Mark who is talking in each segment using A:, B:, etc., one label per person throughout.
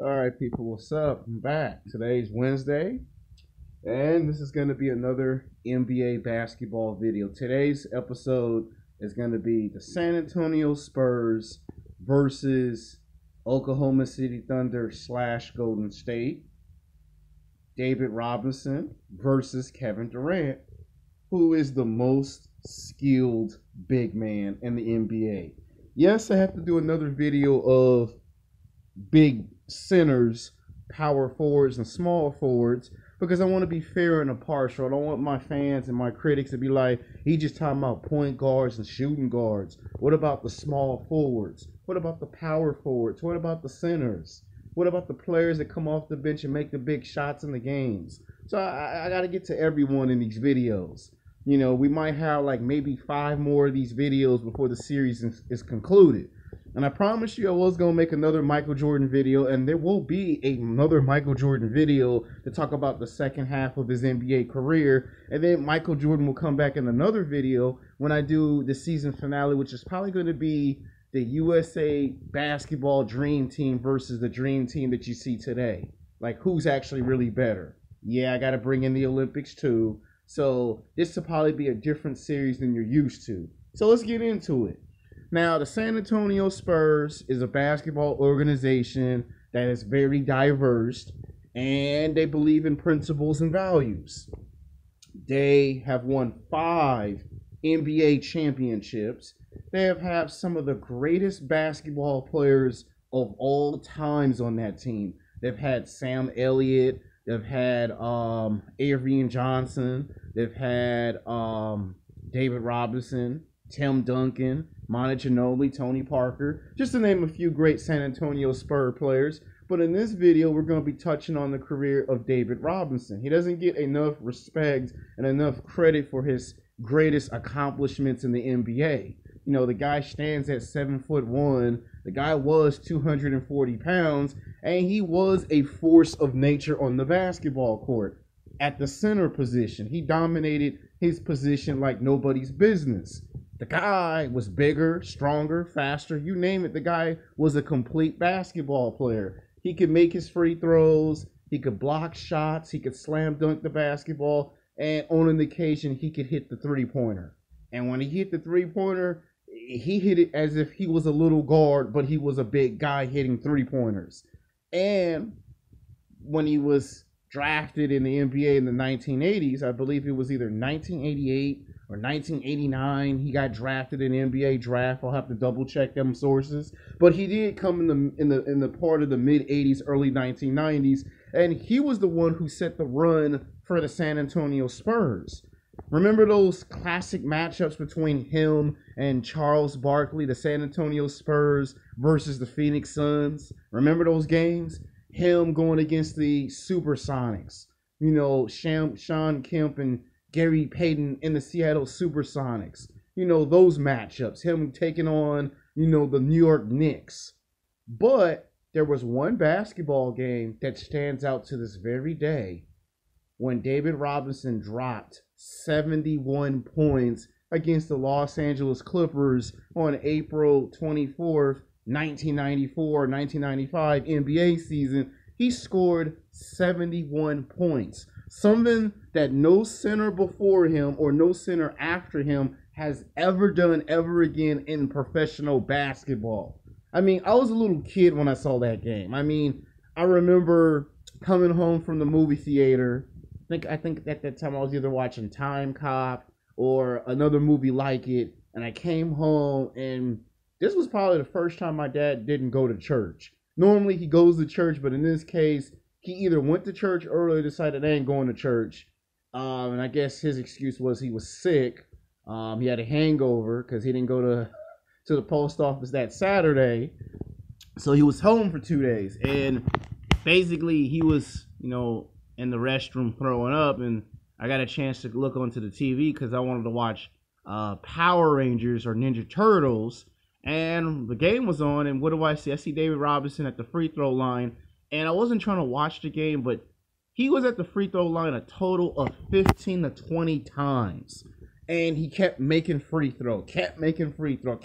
A: All right, people, what's up? I'm back. Today's Wednesday, and this is going to be another NBA basketball video. Today's episode is going to be the San Antonio Spurs versus Oklahoma City Thunder / Golden State. David Robinson versus Kevin Durant, who is the most skilled big man in the NBA. Yes, I have to do another video of big centers, power forwards, and small forwards because I want to be fair and impartial. I don't want my fans and my critics to be like, he just talking about point guards and shooting guards. What about the small forwards? What about the power forwards? What about the centers? What about the players that come off the bench and make the big shots in the games? So I got to get to everyone in these videos. You know, we might have like maybe 5 more of these videos before the series is concluded. And I promise you I was going to make another Michael Jordan video, and there will be another Michael Jordan video to talk about the second half of his NBA career. And then Michael Jordan will come back in another video when I do the season finale, which is probably going to be the USA basketball dream team versus the dream team that you see today. Like, who's actually really better? Yeah, I got to bring in the Olympics too. So this will probably be a different series than you're used to. So let's get into it. Now, the San Antonio Spurs is a basketball organization that is very diverse, and they believe in principles and values. They have won 5 NBA championships. They have had some of the greatest basketball players of all times on that team. They've had Sam Elliott. They've had Avery Johnson. They've had David Robinson, Tim Duncan, Manu Ginobili, Tony Parker, just to name a few great San Antonio Spurs players. But in this video, we're going to be touching on the career of David Robinson. He doesn't get enough respect and enough credit for his greatest accomplishments in the NBA. You know, the guy stands at 7'1". The guy was 240 pounds, and he was a force of nature on the basketball court. At the center position, he dominated his position like nobody's business. The guy was bigger, stronger, faster, you name it. The guy was a complete basketball player. He could make his free throws. He could block shots. He could slam dunk the basketball. And on an occasion, he could hit the three-pointer. And when he hit the three-pointer, he hit it as if he was a little guard, but he was a big guy hitting three-pointers. And when he was drafted in the NBA in the 1980s, I believe it was either 1988 or 1989, he got drafted in the NBA draft. I'll have to double check them sources, but he did come in the part of the mid 80s, early 1990s, and he was the one who set the run for the San Antonio Spurs. Remember those classic matchups between him and Charles Barkley, the San Antonio Spurs versus the Phoenix Suns? Remember those games? Him going against the Supersonics. You know, Sean Kemp and Gary Payton in the Seattle Supersonics. You know, those matchups. Him taking on, you know, the New York Knicks. But there was one basketball game that stands out to this very day when David Robinson dropped 71 points against the Los Angeles Clippers on April 24th, 1994-1995 NBA season. He scored 71 points. Something that no center before him or no center after him has ever done ever again in professional basketball. I mean, I was a little kid when I saw that game. I mean, I remember coming home from the movie theater. I think at that time I was either watching Time Cop or another movie like it. And I came home, and this was probably the first time my dad didn't go to church. Normally he goes to church, but in this case, he either went to church early or decided I ain't going to church. And I guess his excuse was he was sick. He had a hangover because he didn't go to the post office that Saturday. So he was home for 2 days. And basically he was, you know, in the restroom throwing up. And I got a chance to look onto the TV because I wanted to watch Power Rangers or Ninja Turtles. And the game was on. And what do I see? I see David Robinson at the free throw line. And I wasn't trying to watch the game, but he was at the free throw line a total of 15 to 20 times. And he kept making free throw, kept making free throw.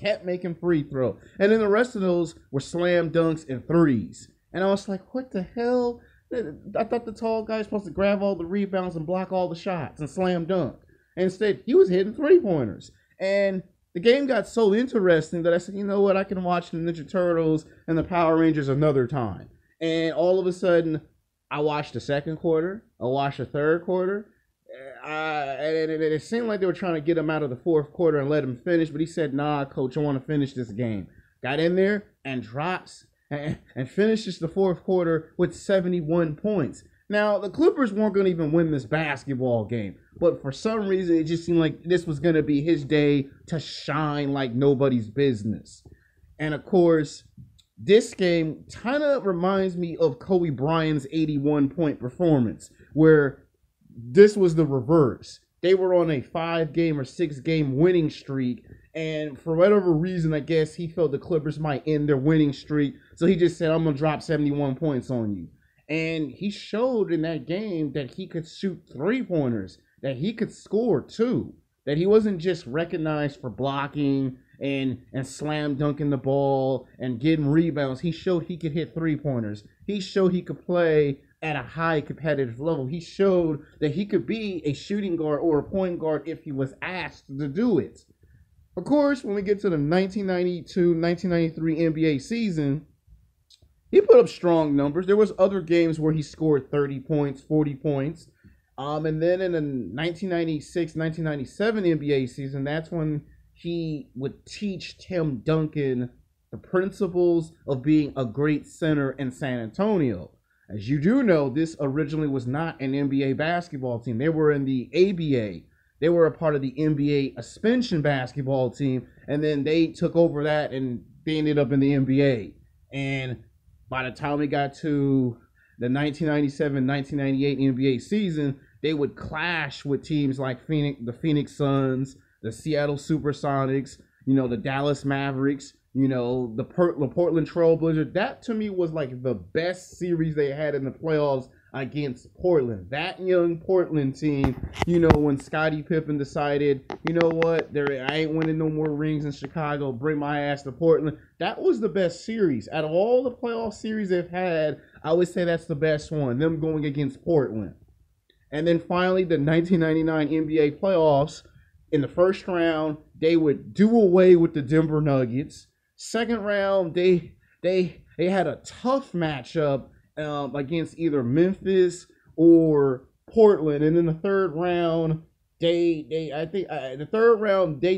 A: And then the rest of those were slam dunks and threes. And I was like, what the hell? I thought the tall guy was supposed to grab all the rebounds and block all the shots and slam dunk. And instead, he was hitting three-pointers. And the game got so interesting that I said, you know what, I can watch the Ninja Turtles and the Power Rangers another time. And all of a sudden, I watched the second quarter. I watched the third quarter. And it seemed like they were trying to get him out of the fourth quarter and let him finish. But he said, nah, coach, I want to finish this game. Got in there and drops and finishes the fourth quarter with 71 points. Now, the Clippers weren't going to even win this basketball game. But for some reason, it just seemed like this was going to be his day to shine like nobody's business. And, of course, this game kind of reminds me of Kobe Bryant's 81-point performance, where this was the reverse. They were on a 5-game or 6-game winning streak, and for whatever reason, I guess he felt the Clippers might end their winning streak, so he just said, I'm going to drop 71 points on you. And he showed in that game that he could shoot three-pointers, that he could score too, that he wasn't just recognized for blocking and slam dunking the ball and getting rebounds. He showed he could hit three-pointers. He showed he could play at a high competitive level. He showed that he could be a shooting guard or a point guard if he was asked to do it. Of course, when we get to the 1992-1993 NBA season, he put up strong numbers. There was other games where he scored 30 points, 40 points. And then in the 1996-1997 NBA season, that's when he would teach Tim Duncan the principles of being a great center in San Antonio. As you do know, this originally was not an NBA basketball team. They were in the ABA. They were a part of the NBA suspension basketball team, and then they took over that, and they ended up in the NBA. And by the time we got to the 1997-1998 NBA season, they would clash with teams like the Phoenix Suns, the Seattle Supersonics, the Dallas Mavericks, the Portland Trailblazers. That, to me, was like the best series they had in the playoffs against Portland. That young Portland team, when Scottie Pippen decided, you know what, I ain't winning no more rings in Chicago, bring my ass to Portland. That was the best series. Out of all the playoff series they've had, I would say that's the best one, them going against Portland. And then finally, the 1999 NBA playoffs, in the first round, they would do away with the Denver Nuggets. Second round, they had a tough matchup against either Memphis or Portland, and in the third round, they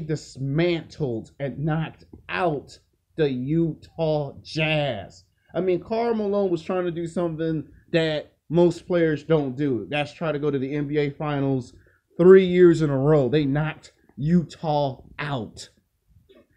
A: dismantled and knocked out the Utah Jazz. I mean, Karl Malone was trying to do something that most players don't do. That's try to go to the NBA Finals 3 years in a row. They knocked Utah out.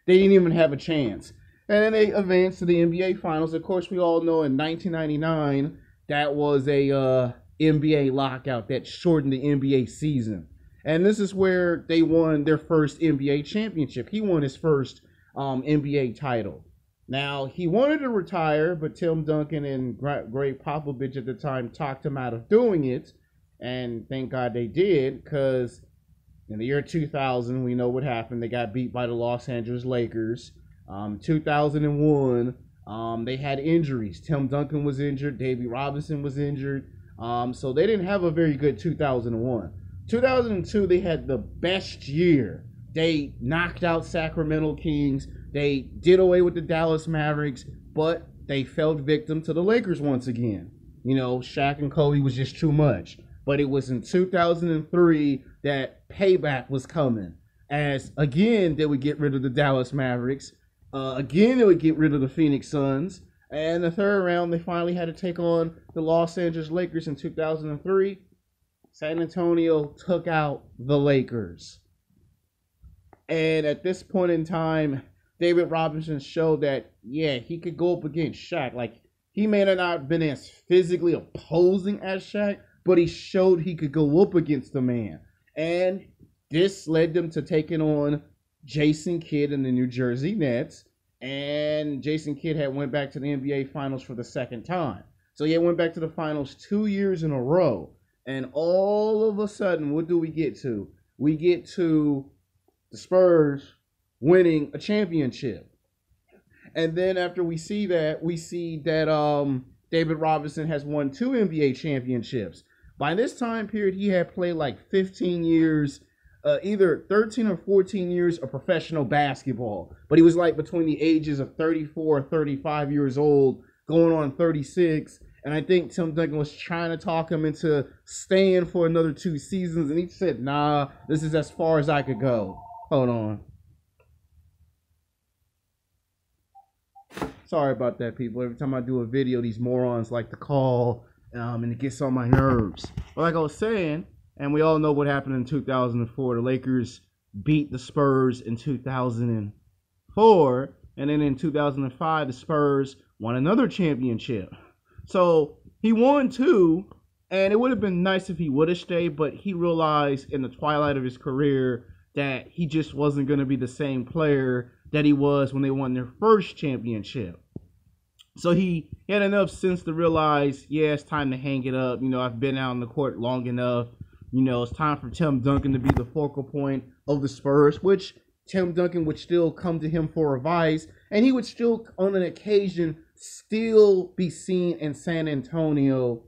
A: They didn't even have a chance. And then they advanced to the NBA Finals. Of course, we all know in 1999, that was a NBA lockout that shortened the NBA season. And this is where they won their first NBA championship. He won his first NBA title. Now, he wanted to retire, but Tim Duncan and Greg Popovich at the time talked him out of doing it. And thank God they did, because in the year 2000, we know what happened. They got beat by the Los Angeles Lakers. 2001, they had injuries. Tim Duncan was injured. Davey Robinson was injured. So they didn't have a very good 2001. 2002, they had the best year. They knocked out Sacramento Kings. They did away with the Dallas Mavericks, but they fell victim to the Lakers once again. Shaq and Kobe was just too much. But it was in 2003 that payback was coming. As, again, they would get rid of the Dallas Mavericks. Again, they would get rid of the Phoenix Suns. And the third round, they finally had to take on the Los Angeles Lakers in 2003. San Antonio took out the Lakers. And at this point in time, David Robinson showed that, he could go up against Shaq. Like, he may have not been as physically opposing as Shaq, but he showed he could go up against the man. And this led them to taking on Jason Kidd and the New Jersey Nets. And Jason Kidd had went back to the NBA Finals for the second time. So he had went back to the Finals 2 years in a row. And all of a sudden, what do we get to? We get to the Spurs winning a championship. And then after we see that David Robinson has won 2 NBA championships. By this time period, he had played like 15 years, either 13 or 14 years of professional basketball. But he was like between the ages of 34 or 35 years old, going on 36. And I think Tim Duncan was trying to talk him into staying for another 2 seasons. And he said, nah, this is as far as I could go. Hold on. Sorry about that, people. Every time I do a video, these morons like to call, and it gets on my nerves. But like I was saying, and we all know what happened in 2004. The Lakers beat the Spurs in 2004. And then in 2005, the Spurs won another championship. So he won 2, and it would have been nice if he would have stayed, but he realized in the twilight of his career that he just wasn't going to be the same player that he was when they won their first championship. So he had enough sense to realize, yeah, it's time to hang it up. You know, I've been out on the court long enough. You know, it's time for Tim Duncan to be the focal point of the Spurs, which Tim Duncan would still come to him for advice, and he would still, on an occasion, still be seen in San Antonio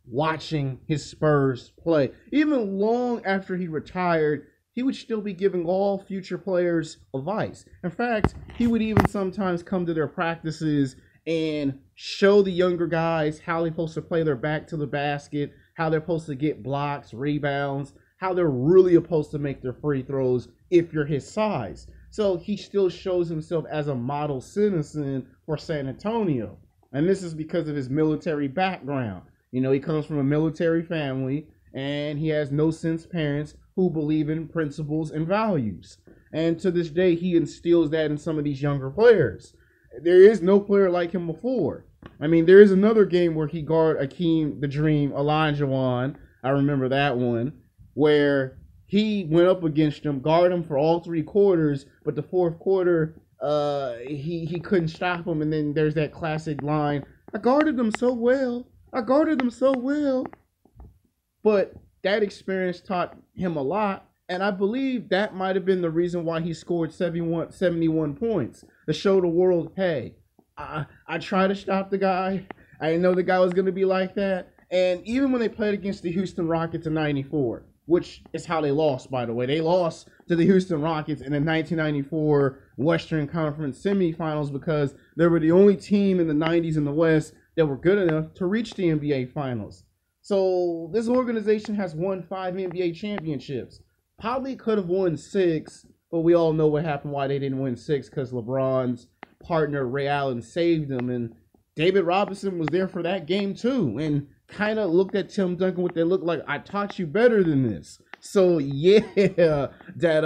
A: watching his Spurs play. Even long after he retired, he would still be giving all future players advice. In fact, he would even sometimes come to their practices and show the younger guys how they're supposed to play their back to the basket, how they're supposed to get blocks, rebounds, how they're really supposed to make their free throws if you're his size. So he still shows himself as a model citizen for San Antonio. And this is because of his military background. You know, he comes from a military family, and he has no-sense parents who believe in principles and values. And to this day, he instills that in some of these younger players. There is no player like him before. I mean, there is another game where he guarded Akeem the Dream Olajuwon. I remember that one, where he went up against him, guarded him for all 3 quarters, but the 4th quarter, he couldn't stop him. And then there's that classic line, I guarded them so well. I guarded them so well. But that experience taught him a lot, and I believe that might have been the reason why he scored 71 points, to show the world, hey, I tried to stop the guy. I didn't know the guy was going to be like that. And even when they played against the Houston Rockets in '94, which is how they lost, by the way. They lost to the Houston Rockets in the 1994 Western Conference semifinals because they were the only team in the 90s in the West that were good enough to reach the NBA Finals. So this organization has won 5 NBA championships. Probably could have won 6, but we all know what happened, why they didn't win 6, because LeBron's partner Ray Allen saved them. And David Robinson was there for that game too, and kind of looked at Tim Duncan what they looked like. I taught you better than this. So yeah, that